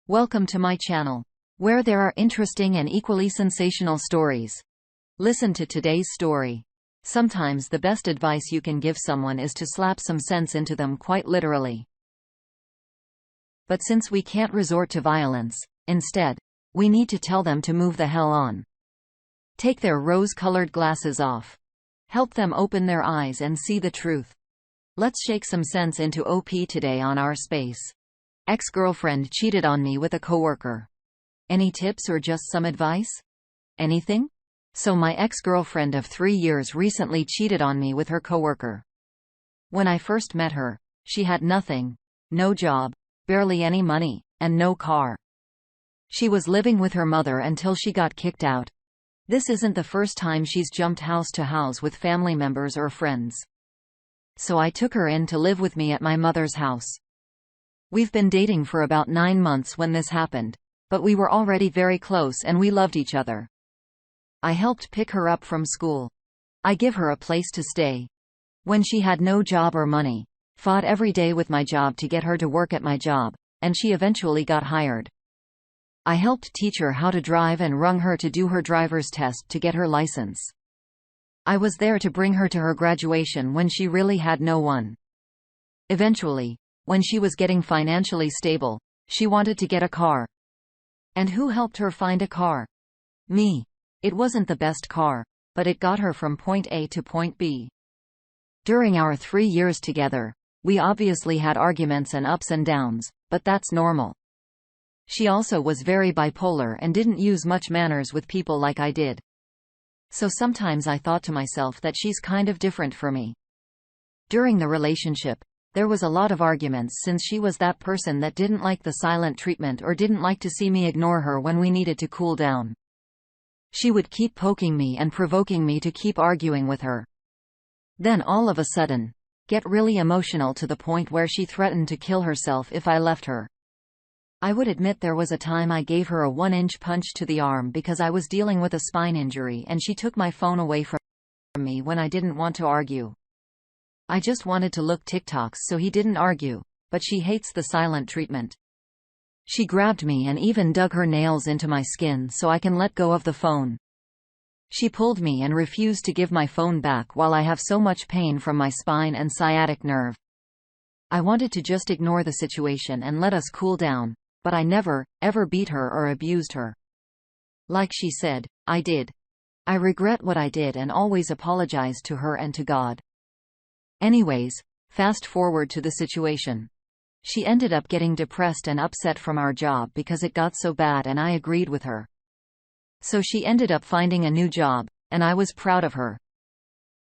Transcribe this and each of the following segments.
Welcome to my channel, where there are interesting and equally sensational stories. Listen to today's story. Sometimes the best advice you can give someone is to slap some sense into them, quite literally. But since we can't resort to violence, instead, we need to tell them to move the hell on. Take their rose-colored glasses off. Help them open their eyes and see the truth. Let's shake some sense into OP today on our space. Ex-girlfriend cheated on me with a coworker. Any tips or just some advice? Anything? So my ex-girlfriend of 3 years recently cheated on me with her coworker. When I first met her, she had nothing. No job, barely any money, and no car. She was living with her mother until she got kicked out. This isn't the first time she's jumped house to house with family members or friends. So I took her in to live with me at my mother's house. We've been dating for about 9 months when this happened, but we were already very close and we loved each other. I helped pick her up from school. I give her a place to stay. When she had no job or money, fought every day with my job to get her to work at my job, and she eventually got hired. I helped teach her how to drive and rung her to do her driver's test to get her license. I was there to bring her to her graduation when she really had no one. Eventually, when she was getting financially stable, she wanted to get a car. And who helped her find a car? Me. It wasn't the best car, but it got her from point A to point B. During our 3 years together, we obviously had arguments and ups and downs, but that's normal. She also was very bipolar and didn't use much manners with people like I did. So sometimes I thought to myself that she's kind of different for me. During the relationship, there was a lot of arguments since she was that person that didn't like the silent treatment or didn't like to see me ignore her when we needed to cool down. She would keep poking me and provoking me to keep arguing with her. Then all of a sudden, get really emotional to the point where she threatened to kill herself if I left her. I would admit there was a time I gave her a 1-inch punch to the arm because I was dealing with a spine injury and she took my phone away from me when I didn't want to argue. I just wanted to look TikToks so he didn't argue, but she hates the silent treatment. She grabbed me and even dug her nails into my skin so I can let go of the phone. She pulled me and refused to give my phone back while I have so much pain from my spine and sciatic nerve. I wanted to just ignore the situation and let us cool down, but I never, ever beat her or abused her. Like she said, I did. I regret what I did and always apologize to her and to God. Anyways, fast forward to the situation. She ended up getting depressed and upset from our job because it got so bad and I agreed with her. So she ended up finding a new job, and I was proud of her.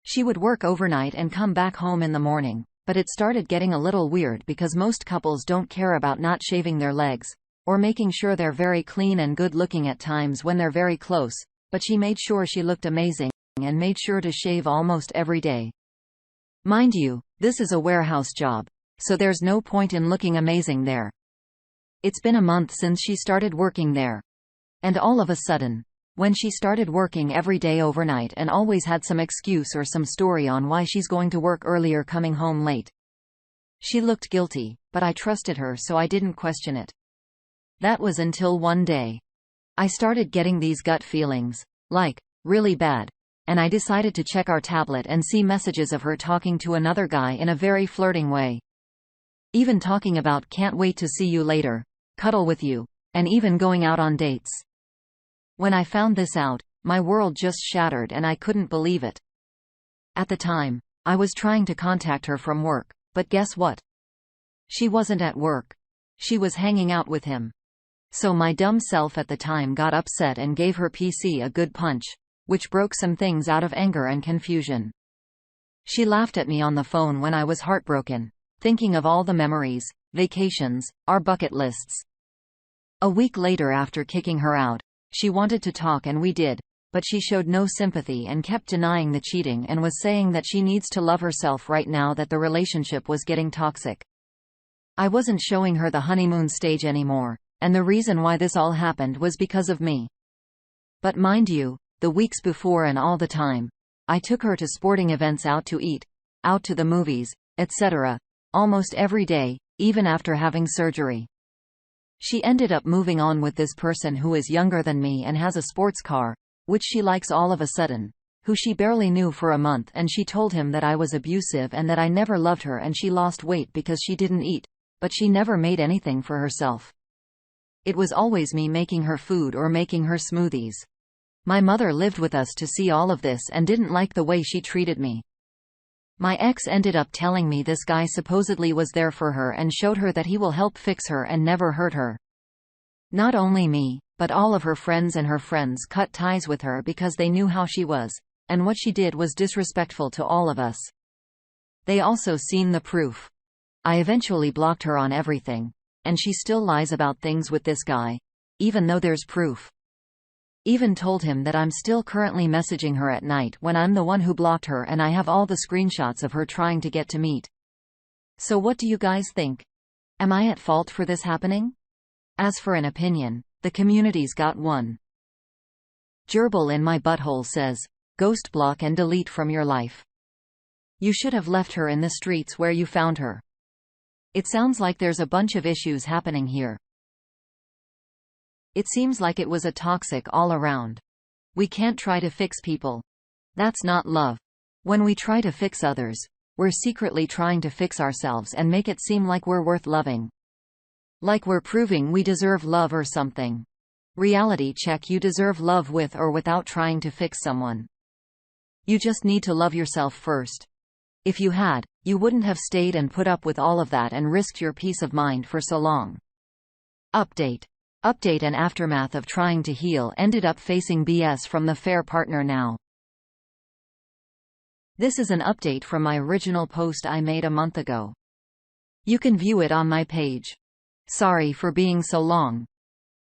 She would work overnight and come back home in the morning, but it started getting a little weird because most couples don't care about not shaving their legs, or making sure they're very clean and good looking at times when they're very close, but she made sure she looked amazing, and made sure to shave almost every day. Mind you, this is a warehouse job, so there's no point in looking amazing there. It's been a month since she started working there. And all of a sudden, when she started working every day overnight and always had some excuse or some story on why she's going to work earlier coming home late. She looked guilty, but I trusted her so I didn't question it. That was until one day. I started getting these gut feelings, like, really bad. And I decided to check our tablet and see messages of her talking to another guy in a very flirting way. Even talking about can't wait to see you later, cuddle with you, and even going out on dates. When I found this out, my world just shattered and I couldn't believe it. At the time, I was trying to contact her from work, but guess what? She wasn't at work. She was hanging out with him. So my dumb self at the time got upset and gave her PC a good punch, which broke some things out of anger and confusion. She laughed at me on the phone when I was heartbroken, thinking of all the memories, vacations, our bucket lists. A week later after kicking her out, she wanted to talk and we did, but she showed no sympathy and kept denying the cheating and was saying that she needs to love herself right now that the relationship was getting toxic. I wasn't showing her the honeymoon stage anymore, and the reason why this all happened was because of me. But mind you, the weeks before and all the time, I took her to sporting events, out to eat, out to the movies, etc., almost every day, even after having surgery. She ended up moving on with this person who is younger than me and has a sports car, which she likes all of a sudden, who she barely knew for a month, and she told him that I was abusive and that I never loved her, and she lost weight because she didn't eat, but she never made anything for herself. It was always me making her food or making her smoothies. My mother lived with us to see all of this and didn't like the way she treated me. My ex ended up telling me this guy supposedly was there for her and showed her that he will help fix her and never hurt her. Not only me, but all of her friends and her friends cut ties with her because they knew how she was, and what she did was disrespectful to all of us. They also seen the proof. I eventually blocked her on everything, and she still lies about things with this guy, even though there's proof. Even told him that I'm still currently messaging her at night when I'm the one who blocked her, and I have all the screenshots of her trying to get to meet. So what do you guys think? Am I at fault for this happening? As for an opinion, the community's got one. Gerbil in my butthole says, ghost block and delete from your life. You should have left her in the streets where you found her. It sounds like there's a bunch of issues happening here. It seems like it was a toxic all around. We can't try to fix people. That's not love. When we try to fix others, we're secretly trying to fix ourselves and make it seem like we're worth loving. Like we're proving we deserve love or something. Reality check: you deserve love with or without trying to fix someone. You just need to love yourself first. If you had, you wouldn't have stayed and put up with all of that and risked your peace of mind for so long. Update. Update: and aftermath of trying to heal, ended up facing BS from the fair partner now. This is an update from my original post I made a month ago. You can view it on my page. Sorry for being so long.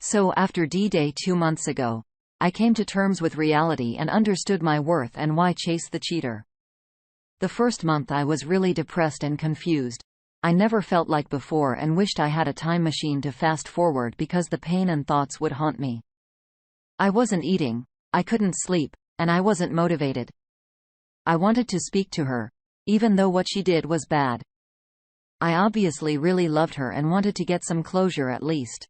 So after D-Day 2 months ago, I came to terms with reality and understood my worth and why chase the cheater. The first month I was really depressed and confused. I never felt like before and wished I had a time machine to fast forward because the pain and thoughts would haunt me. I wasn't eating, I couldn't sleep, and I wasn't motivated. I wanted to speak to her, even though what she did was bad. I obviously really loved her and wanted to get some closure at least.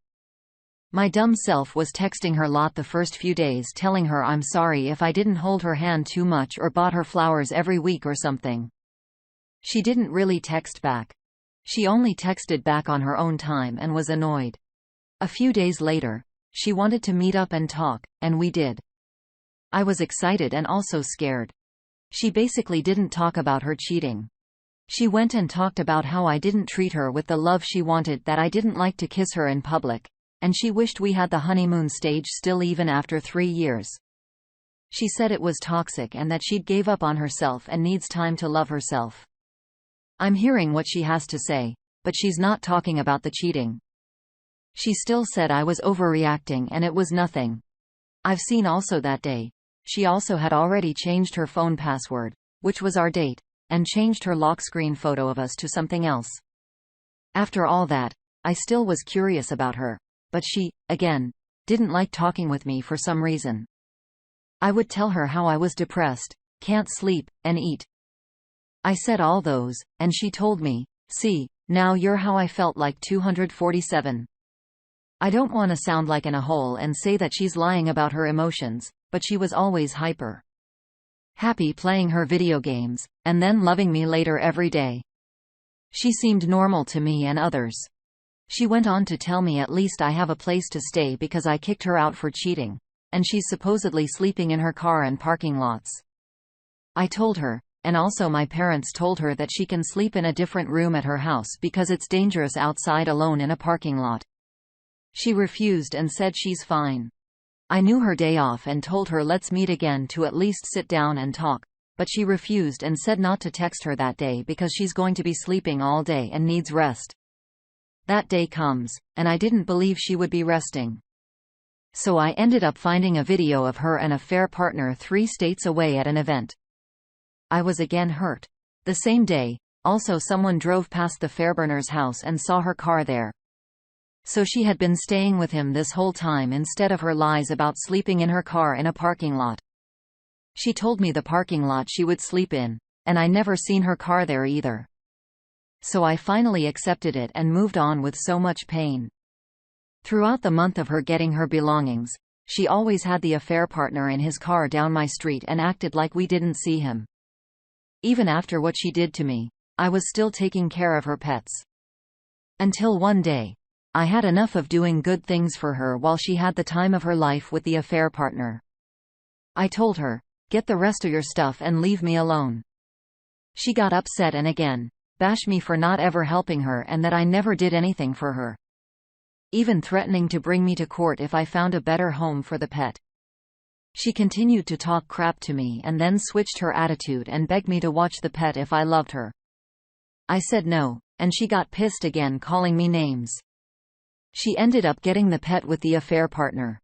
My dumb self was texting her lot the first few days, telling her I'm sorry if I didn't hold her hand too much or bought her flowers every week or something. She didn't really text back. She only texted back on her own time and was annoyed. A few days later, she wanted to meet up and talk, and we did. I was excited and also scared. She basically didn't talk about her cheating. She went and talked about how I didn't treat her with the love she wanted, that I didn't like to kiss her in public, and she wished we had the honeymoon stage still even after 3 years. She said it was toxic and that she'd gave up on herself and needs time to love herself. I'm hearing what she has to say, but she's not talking about the cheating. She still said I was overreacting and it was nothing. I've seen also that day, she also had already changed her phone password, which was our date, and changed her lock screen photo of us to something else. After all that, I still was curious about her, but she, again, didn't like talking with me for some reason. I would tell her how I was depressed, can't sleep, and eat. I said all those, and she told me, see, now you're how I felt like 247. I don't want to sound like an a-hole and say that she's lying about her emotions, but she was always hyper. Happy playing her video games, and then loving me later every day. She seemed normal to me and others. She went on to tell me at least I have a place to stay because I kicked her out for cheating, and she's supposedly sleeping in her car and parking lots. I told her, and also my parents told her, that she can sleep in a different room at her house because it's dangerous outside alone in a parking lot. She refused and said she's fine. I knew her day off and told her let's meet again to at least sit down and talk, but she refused and said not to text her that day because she's going to be sleeping all day and needs rest. That day comes, and I didn't believe she would be resting. So I ended up finding a video of her and a fair partner 3 states away at an event. I was again hurt. The same day, also someone drove past the Fairburners' house and saw her car there. So she had been staying with him this whole time instead of her lies about sleeping in her car in a parking lot. She told me the parking lot she would sleep in, and I never seen her car there either. So I finally accepted it and moved on with so much pain. Throughout the month of her getting her belongings, she always had the affair partner in his car down my street and acted like we didn't see him. Even after what she did to me, I was still taking care of her pets. Until one day, I had enough of doing good things for her while she had the time of her life with the affair partner. I told her, "Get the rest of your stuff and leave me alone." She got upset and again bashed me for not ever helping her and that I never did anything for her, even threatening to bring me to court if I found a better home for the pet. She continued to talk crap to me and then switched her attitude and begged me to watch the pet if I loved her. I said no, and she got pissed again, calling me names. She ended up getting the pet with the affair partner.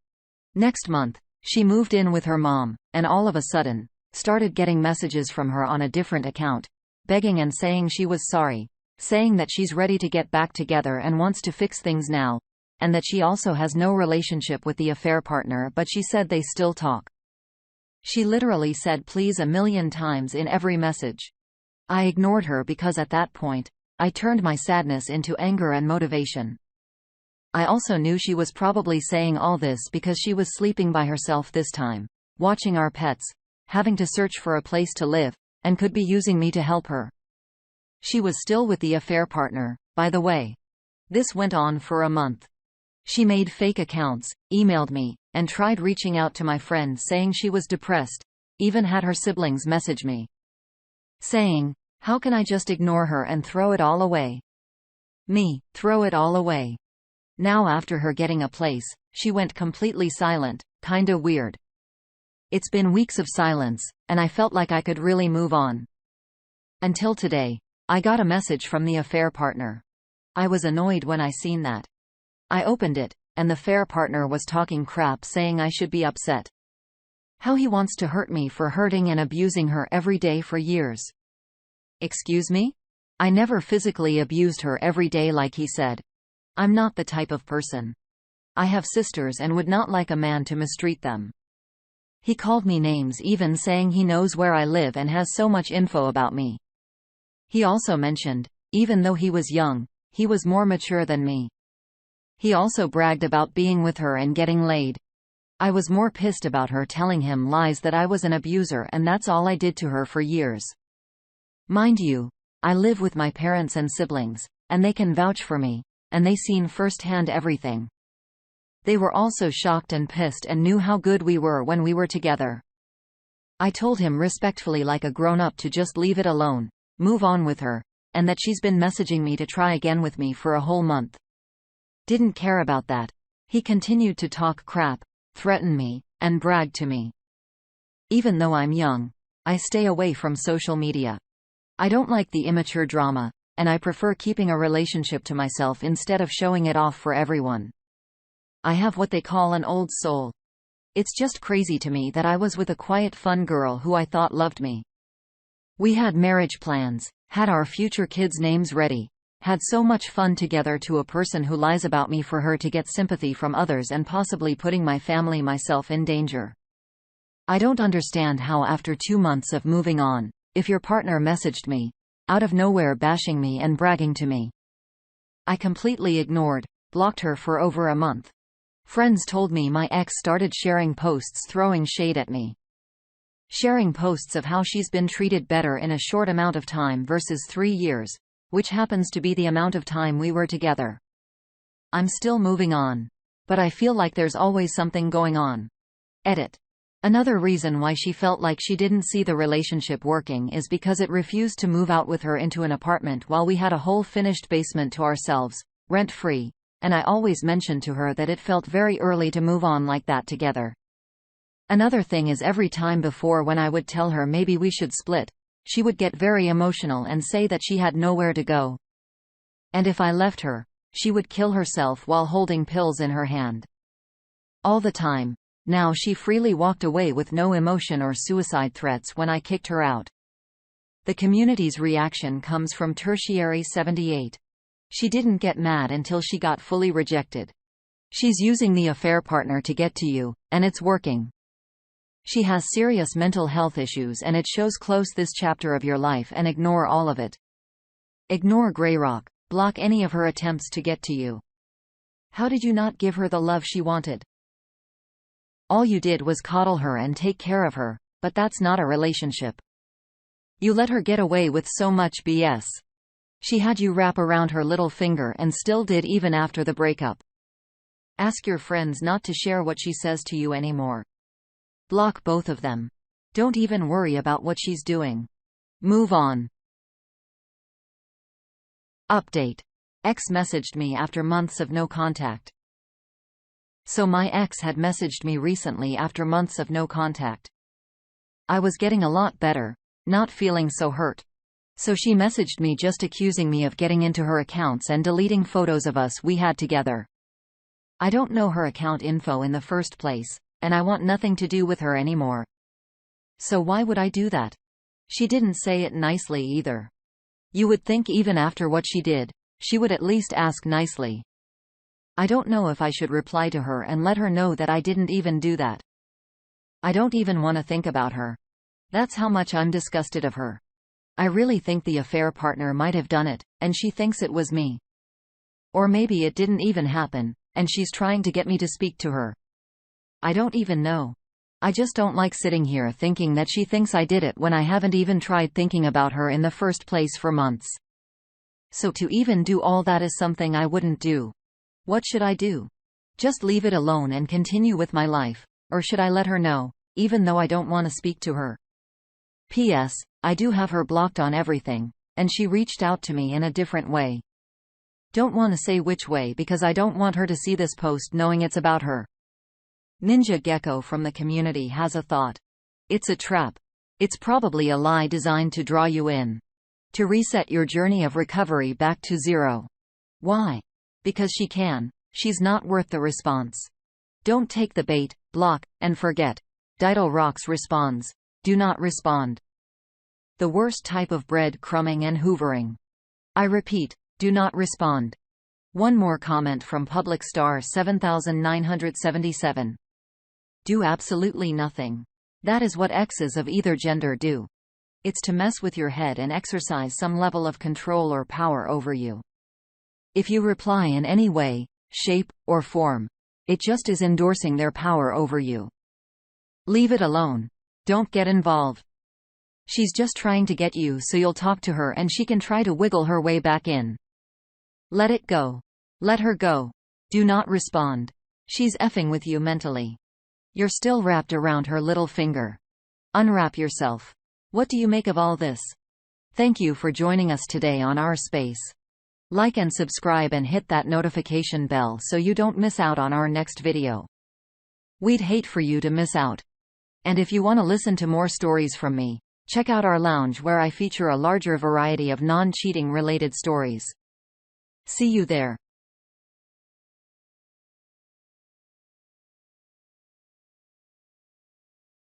Next month, she moved in with her mom, and all of a sudden, started getting messages from her on a different account, begging and saying she was sorry, saying that she's ready to get back together and wants to fix things now, and that she also has no relationship with the affair partner, but she said they still talk. She literally said please a million times in every message. I ignored her because at that point, I turned my sadness into anger and motivation. I also knew she was probably saying all this because she was sleeping by herself this time, watching our pets, having to search for a place to live, and could be using me to help her. She was still with the affair partner, by the way. This went on for a month. She made fake accounts, emailed me, and tried reaching out to my friends saying she was depressed, even had her siblings message me, saying, "How can I just ignore her and throw it all away?" Me, throw it all away. Now after her getting a place, she went completely silent, kinda weird. It's been weeks of silence, and I felt like I could really move on. Until today, I got a message from the affair partner. I was annoyed when I seen that. I opened it, and the affair partner was talking crap saying I should be upset. How he wants to hurt me for hurting and abusing her every day for years. Excuse me? I never physically abused her every day like he said. I'm not the type of person. I have sisters and would not like a man to mistreat them. He called me names, even saying he knows where I live and has so much info about me. He also mentioned, even though he was young, he was more mature than me. He also bragged about being with her and getting laid. I was more pissed about her telling him lies that I was an abuser, and that's all I did to her for years. Mind you, I live with my parents and siblings, and they can vouch for me, and they seen firsthand everything. They were also shocked and pissed and knew how good we were when we were together. I told him respectfully like a grown-up to just leave it alone, move on with her, and that she's been messaging me to try again with me for a whole month. Didn't care about that. He continued to talk crap, threaten me, and brag to me. Even though I'm young, I stay away from social media. I don't like the immature drama, and I prefer keeping a relationship to myself instead of showing it off for everyone. I have what they call an old soul. It's just crazy to me that I was with a quiet, fun girl who I thought loved me. We had marriage plans, had our future kids' names ready, had so much fun together, to a person who lies about me for her to get sympathy from others and possibly putting my family, myself in danger. I don't understand how after 2 months of moving on, if your partner messaged me, out of nowhere bashing me and bragging to me. I completely ignored, blocked her for over a month. Friends told me my ex started sharing posts throwing shade at me. Sharing posts of how she's been treated better in a short amount of time versus 3 years, which happens to be the amount of time we were together. I'm still moving on, but I feel like there's always something going on. Edit. Another reason why she felt like she didn't see the relationship working is because it refused to move out with her into an apartment while we had a whole finished basement to ourselves, rent-free, and I always mentioned to her that it felt very early to move on like that together. Another thing is, every time before when I would tell her maybe we should split, she would get very emotional and say that she had nowhere to go. And if I left her, she would kill herself while holding pills in her hand. All the time. Now she freely walked away with no emotion or suicide threats when I kicked her out. The community's reaction comes from Tertiary 78. She didn't get mad until she got fully rejected. She's using the affair partner to get to you, and it's working. She has serious mental health issues, and it shows. Close this chapter of your life and ignore all of it. Ignore Greyrock. Block any of her attempts to get to you. How did you not give her the love she wanted? All you did was coddle her and take care of her, but that's not a relationship. You let her get away with so much BS. She had you wrap around her little finger and still did even after the breakup. Ask your friends not to share what she says to you anymore. Block both of them. Don't even worry about what she's doing. Move on. Update. Ex messaged me after months of no contact. So my ex had messaged me recently after months of no contact. I was getting a lot better, not feeling so hurt. So she messaged me just accusing me of getting into her accounts and deleting photos of us we had together. I don't know her account info in the first place, and I want nothing to do with her anymore. So why would I do that? She didn't say it nicely either. You would think even after what she did, she would at least ask nicely. I don't know if I should reply to her and let her know that I didn't even do that. I don't even want to think about her. That's how much I'm disgusted of her. I really think the affair partner might have done it, and she thinks it was me. Or maybe it didn't even happen, and she's trying to get me to speak to her. I don't even know. I just don't like sitting here thinking that she thinks I did it when I haven't even tried thinking about her in the first place for months. So to even do all that is something I wouldn't do. What should I do? Just leave it alone and continue with my life, or should I let her know, even though I don't want to speak to her? P.S. I do have her blocked on everything, and she reached out to me in a different way. Don't want to say which way because I don't want her to see this post knowing it's about her. Ninja Gecko from the community has a thought. It's a trap. It's probably a lie designed to draw you in. To reset your journey of recovery back to zero. Why? Because she can. She's not worth the response. Don't take the bait, block, and forget. Dido Rocks responds. Do not respond. The worst type of bread crumbing and hoovering. I repeat, do not respond. One more comment from Public Star 7977. Do absolutely nothing. That is what exes of either gender do. It's to mess with your head and exercise some level of control or power over you. If you reply in any way, shape, or form, it just is endorsing their power over you. Leave it alone. Don't get involved. She's just trying to get you so you'll talk to her and she can try to wiggle her way back in. Let it go. Let her go. Do not respond. She's effing with you mentally. You're still wrapped around her little finger. Unwrap yourself. What do you make of all this? Thank you for joining us today on our space. Like and subscribe and hit that notification bell so you don't miss out on our next video. We'd hate for you to miss out. And if you want to listen to more stories from me, check out our lounge where I feature a larger variety of non-cheating related stories. See you there.